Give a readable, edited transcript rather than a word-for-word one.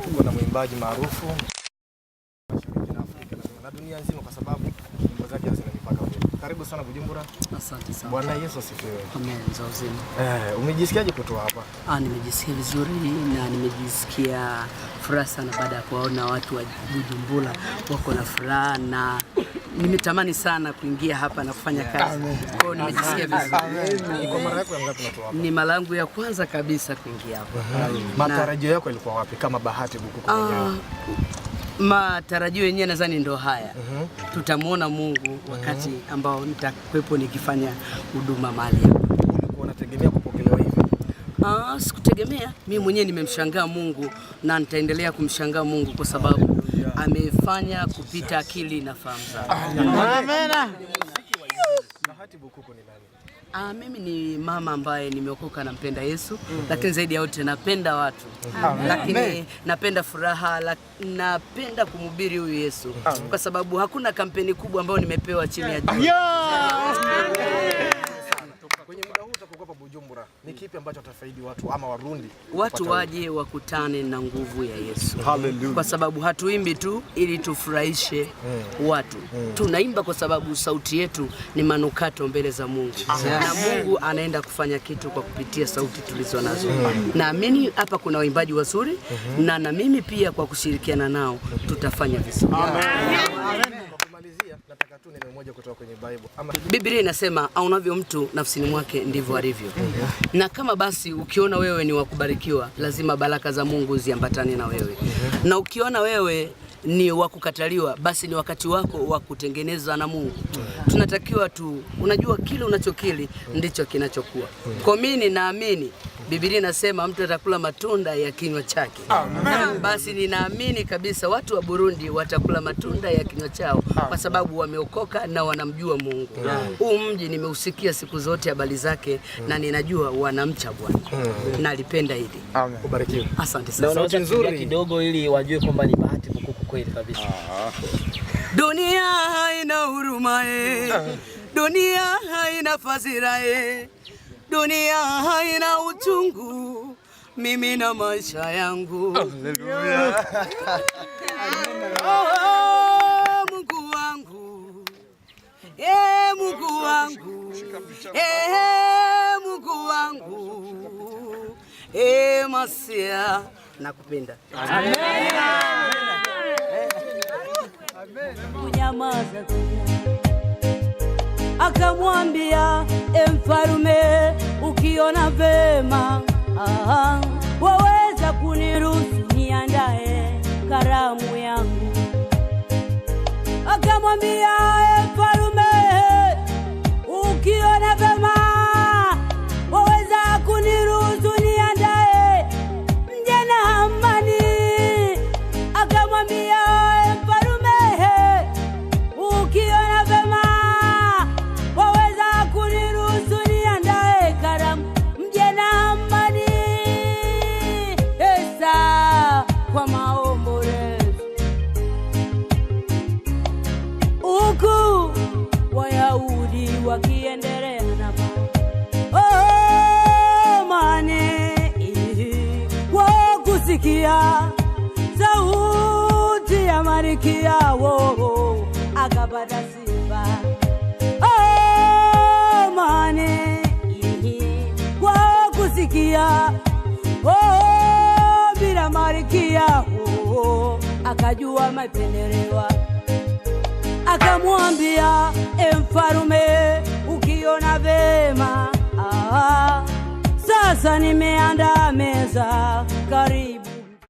Tuko na mwimbaji maarufu na dunia nzima kwa sababu nyimbo zake hazina mipaka. Karibu sana Bujumbura. Asante sana. Bwana Yesu asifiwe. Amen. Zauzima. Umejisikiaje kutoa hapa? Nimejisikia vizuri na nimejisikia furaha sana baada ya kuwaona watu wa Bujumbura wako na furaha, na nimetamani sana kuingia hapa na kufanya kazi. Kwa hiyo nimejisikia vizuri. Ni kwa mara yako ya ngapi unatoa hapa? Ni mara yangu ya kwanza kabisa kuingia hapa. Matarajio yako yalikuwa wapi kama Bahati Bukuku mwenyewe? Matarajio yenyewe nadhani ndo haya. Tutamuona Mungu wakati ambao nitakuwepo nikifanya huduma mahali hapa. Ulikuwa unategemea kupokelewa hivi? Sikutegemea. Mimi mwenyewe nimemshangaa Mungu na nitaendelea kumshangaa Mungu kwa sababu amefanya kupita akili na fahamu zangu. Amen. Bahati Bukuku ni nani? Mimi ni mama ambaye nimeokoka, nampenda Yesu, lakini zaidi ya yote napenda watu. Lakini napenda furaha, napenda kumhubiri huyu Yesu kwa sababu hakuna kampeni kubwa ambayo nimepewa chini ya jua. Kwenye muda huu utakuwa hapa Bujumbura, ni kipi ambacho atafaidi watu ama Warundi? Watu waje wakutane na nguvu ya Yesu. Hallelujah. Kwa sababu hatuimbi tu ili tufurahishe watu. Tunaimba kwa sababu sauti yetu ni manukato mbele za Mungu. Na Mungu anaenda kufanya kitu kwa kupitia sauti tulizo nazo. Naamini hapa kuna waimbaji wazuri na mimi pia kwa kushirikiana nao tutafanya vizuri. Nataka tu neno moja kutoka kwenye Bible. Biblia inasema aonavyo mtu nafsini mwake ndivyo alivyo. Na kama basi ukiona wewe ni wakubarikiwa, lazima baraka za Mungu ziambatane na wewe. Na ukiona wewe ni wakukataliwa, basi ni wakati wako wa kutengeneza na Mungu. Tunatakiwa tu, unajua kile unachokili ndicho kinachokuwa. Kwa mimi ninaamini Biblia inasema mtu atakula matunda ya kinywa chake. Basi ninaamini kabisa watu wa Burundi watakula matunda ya kinywa chao kwa sababu wameokoka na wanamjua Mungu. Huu mji nimeusikia siku zote habari zake na ninajua wanamcha Bwana. Nalipenda hili. Ubarikiwe. Asante sana. Sauti nzuri kidogo ili wajue kwamba ni Bahati Bukuku kweli kabisa. Dunia haina huruma dunia haina fadhila dunia haina uchungu, mimi na maisha yangu. Hallelujah. Mungu wangu, Mungu wangu, Mungu wangu, Masia, nakupenda. Amen. Unyamaza akamwambia mfarume, ukiona vema waweza kuniruhusu niandae karamu yangu. Akamwambia mfarume, ukiona vema waweza kuniruhusu niandae mje na amani. Akamwambia mfarume, ukiona vema kwa maombolezo. Huku Wayahudi wakiendelea na mane wao kusikia sauti ya Malkia wao akapata sifa. Mane malikia. Bila malikia akajua mapendelewa, akamwambia mfarume, ukiona vema, sasa nimeandaa meza, karibu